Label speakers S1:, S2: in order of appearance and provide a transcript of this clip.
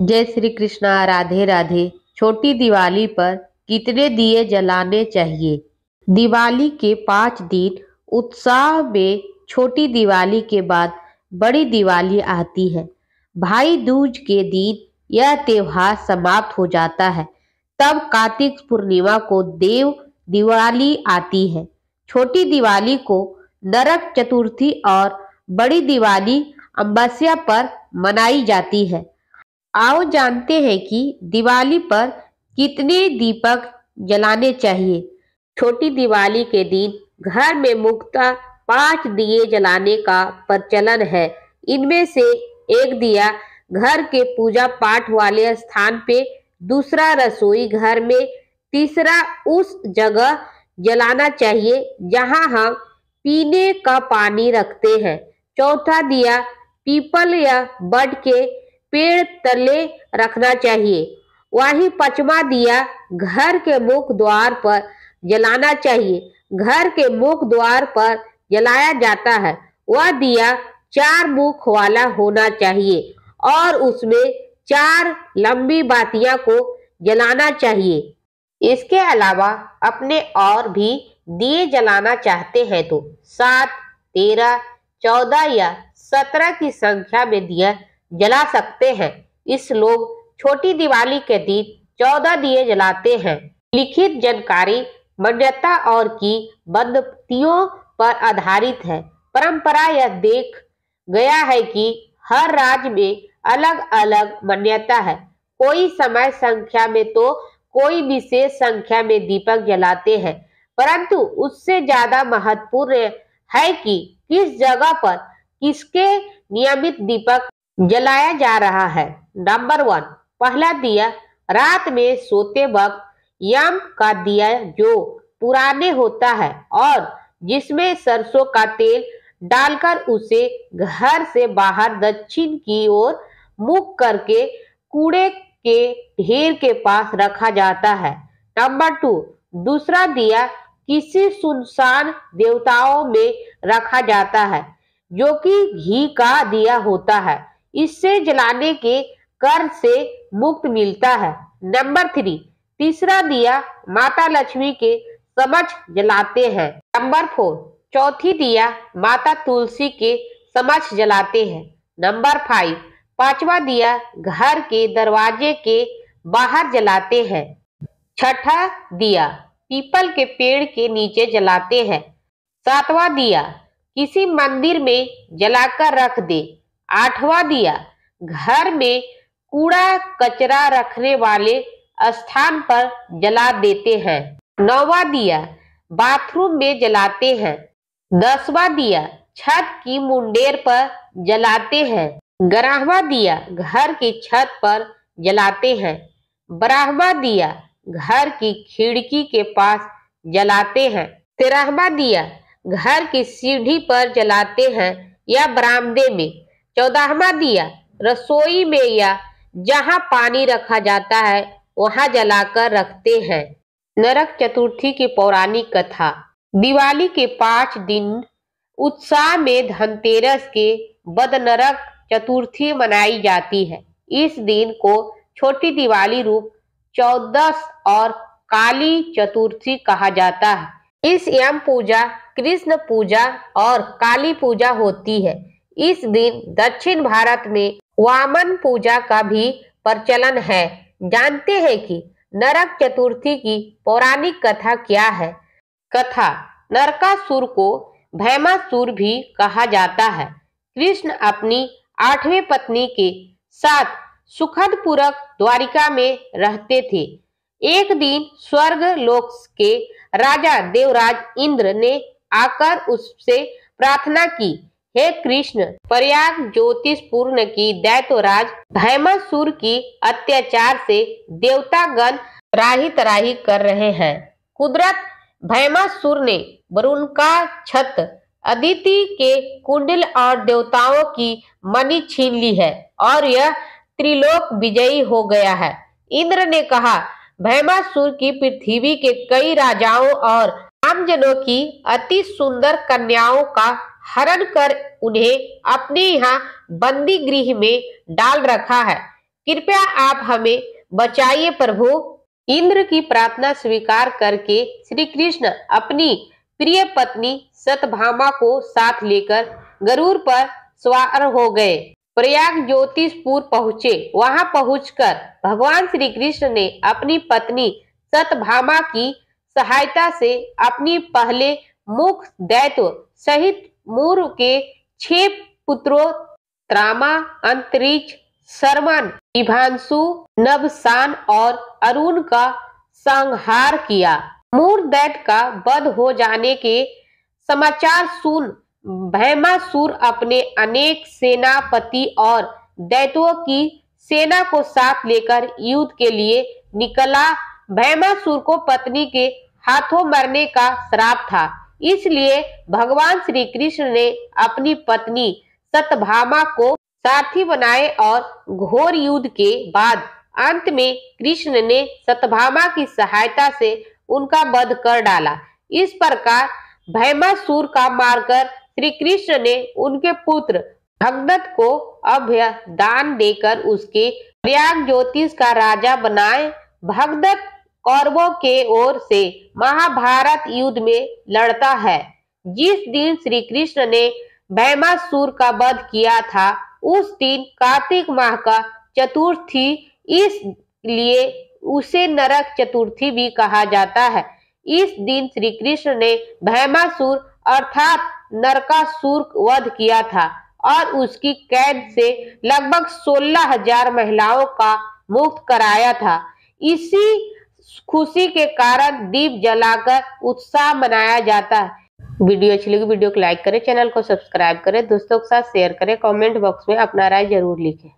S1: जय श्री कृष्णा। राधे राधे। छोटी दिवाली पर कितने दिए जलाने चाहिए? दिवाली के 5 दिन उत्साह में छोटी दिवाली के बाद बड़ी दिवाली आती है। भाई दूज के दिन यह त्योहार समाप्त हो जाता है। तब कार्तिक पूर्णिमा को देव दिवाली आती है। छोटी दिवाली को नरक चतुर्थी और बड़ी दिवाली अमावस्या पर मनाई जाती है। आओ जानते हैं कि दिवाली पर कितने दीपक जलाने चाहिए। छोटी दिवाली के दिन घर में मुख्यतः 5 दिए जलाने का प्रचलन है। इनमें से एक दिया घर के पूजा पाठ वाले स्थान पे, दूसरा रसोई घर में, तीसरा उस जगह जलाना चाहिए जहां हम पीने का पानी रखते हैं। चौथा दिया पीपल या बड़ के पेड़ तले रखना चाहिए। वहीं 5वां दिया घर के मुख्य द्वार पर जलाना चाहिए। घर के मुख्य द्वार पर जलाया जाता है वह दिया 4 मुख वाला होना चाहिए और उसमें 4 लंबी बातियां को जलाना चाहिए। इसके अलावा अपने और भी दिए जलाना चाहते हैं तो 7, 13, 14 या 17 की संख्या में दिया जला सकते हैं। इस लोग छोटी दिवाली के दिन 14 दिए जलाते हैं। लिखित जानकारी मान्यता और की बंदतियों पर आधारित है। परंपरा यह देख गया है कि हर राज्य में अलग अलग मान्यता है। कोई समय संख्या में तो कोई विशेष संख्या में दीपक जलाते हैं, परंतु उससे ज्यादा महत्वपूर्ण है कि किस जगह पर किसके नियमित दीपक जलाया जा रहा है। नंबर 1, पहला दिया रात में सोते वक्त यम का दिया जो पुराने होता है और जिसमें सरसों का तेल डालकर उसे घर से बाहर दक्षिण की ओर मुख करके कूड़े के ढेर के पास रखा जाता है। नंबर 2, दूसरा दिया किसी सुनसान देवताओं में रखा जाता है जो कि घी का दिया होता है। इससे जलाने के कर से मुक्त मिलता है। नंबर 3, तीसरा दिया माता लक्ष्मी के समक्ष जलाते हैं। नंबर 4, चौथी दिया माता तुलसी के समक्ष जलाते हैं। नंबर 5, पांचवा दिया घर के दरवाजे के बाहर जलाते हैं। छठा दिया पीपल के पेड़ के नीचे जलाते हैं। 7वां दिया किसी मंदिर में जलाकर रख दे। 8वां दिया घर में कूड़ा कचरा रखने वाले स्थान पर जला देते हैं। 9वां दिया बाथरूम में जलाते हैं। 10वां दिया छत की मुंडेर पर जलाते हैं। 11वां दिया घर की छत पर जलाते हैं। 12वां दिया घर की खिड़की के पास जलाते हैं। 13वां दिया घर की सीढ़ी पर जलाते हैं या बरामदे में। 14वां दिया रसोई में या जहां पानी रखा जाता है वहां जलाकर रखते हैं। नरक चतुर्थी की पौराणिक कथा। दिवाली के 5 दिन उत्साह में धनतेरस के बाद नरक चतुर्थी मनाई जाती है। इस दिन को छोटी दिवाली रूप चौदस और काली चतुर्थी कहा जाता है। इस यम पूजा, कृष्ण पूजा और काली पूजा होती है। इस दिन दक्षिण भारत में वामन पूजा का भी प्रचलन है। जानते हैं कि नरक चतुर्थी की पौराणिक कथा क्या है? कथा। नरकासुर को भैमासुर भी कहा जाता है। कृष्ण अपनी 8वीं पत्नी के साथ सुखद पूर्वक द्वारिका में रहते थे। एक दिन स्वर्ग लोक के राजा देवराज इंद्र ने आकर उससे प्रार्थना की, हे कृष्ण, प्रयाग ज्योतिषपूर्ण की दैत्यराज भैमासुर की अत्याचार से देवतागण त्राही त्राही कर रहे हैं। कुदरत भैमासुर ने वरुण का छत, अदिति के कुंडल और देवताओं की मणि छीन ली है और यह त्रिलोक विजयी हो गया है। इंद्र ने कहा, भैमासुर की पृथ्वी के कई राजाओं और आमजनों की अति सुंदर कन्याओं का हरण कर उन्हें अपने यहाँ बंदी गृह में डाल रखा है। कृपया आप हमें बचाइए प्रभु। इंद्र की प्रार्थना स्वीकार करके श्री कृष्ण अपनी प्रिय पत्नी सत्यभामा को साथ लेकर गरुड़ पर सवार हो गए। प्रयाग ज्योतिषपुर पहुँचे। वहां पहुंचकर भगवान श्री कृष्ण ने अपनी पत्नी सत्यभामा की सहायता से अपनी पहले मुख दैत्य सहित मूर के 6 पुत्रों त्रामा, अंतरिक्ष, शर्मन, विभांशु, नभसान और अरुण का संहार किया। मूर दैत्य का वध हो जाने के समाचार सुन भैमासुर अपने अनेक सेनापति और दैत्यों की सेना को साथ लेकर युद्ध के लिए निकला। भैमासुर को पत्नी के हाथों मरने का श्राप था, इसलिए भगवान श्री कृष्ण ने अपनी पत्नी सत्यभामा को सारथी बनाए और घोर युद्ध के बाद अंत में कृष्ण ने सत्यभामा की सहायता से उनका वध कर डाला। इस प्रकार भैमासुर का मारकर श्री कृष्ण ने उनके पुत्र भगदत्त को अभय दान देकर उसके प्रयाग ज्योतिष का राजा बनाए। भगदत्त कौरवों के ओर से महाभारत युद्ध में लड़ता है। जिस दिन श्री कृष्ण ने भैमासुर का वध किया था उस दिन कार्तिक माह का चतुर्थी, इसलिए उसे नरक चतुर्थी भी कहा जाता है। इस दिन श्री कृष्ण ने भैमासुर अर्थात नरकासुर वध किया था और उसकी कैद से लगभग 16,000 महिलाओं का मुक्त कराया था। इसी खुशी के कारण दीप जलाकर उत्साह मनाया जाता है। वीडियो अच्छी लगी वीडियो को लाइक करें, चैनल को सब्सक्राइब करें, दोस्तों के साथ शेयर करें, कमेंट बॉक्स में अपना राय जरूर लिखें।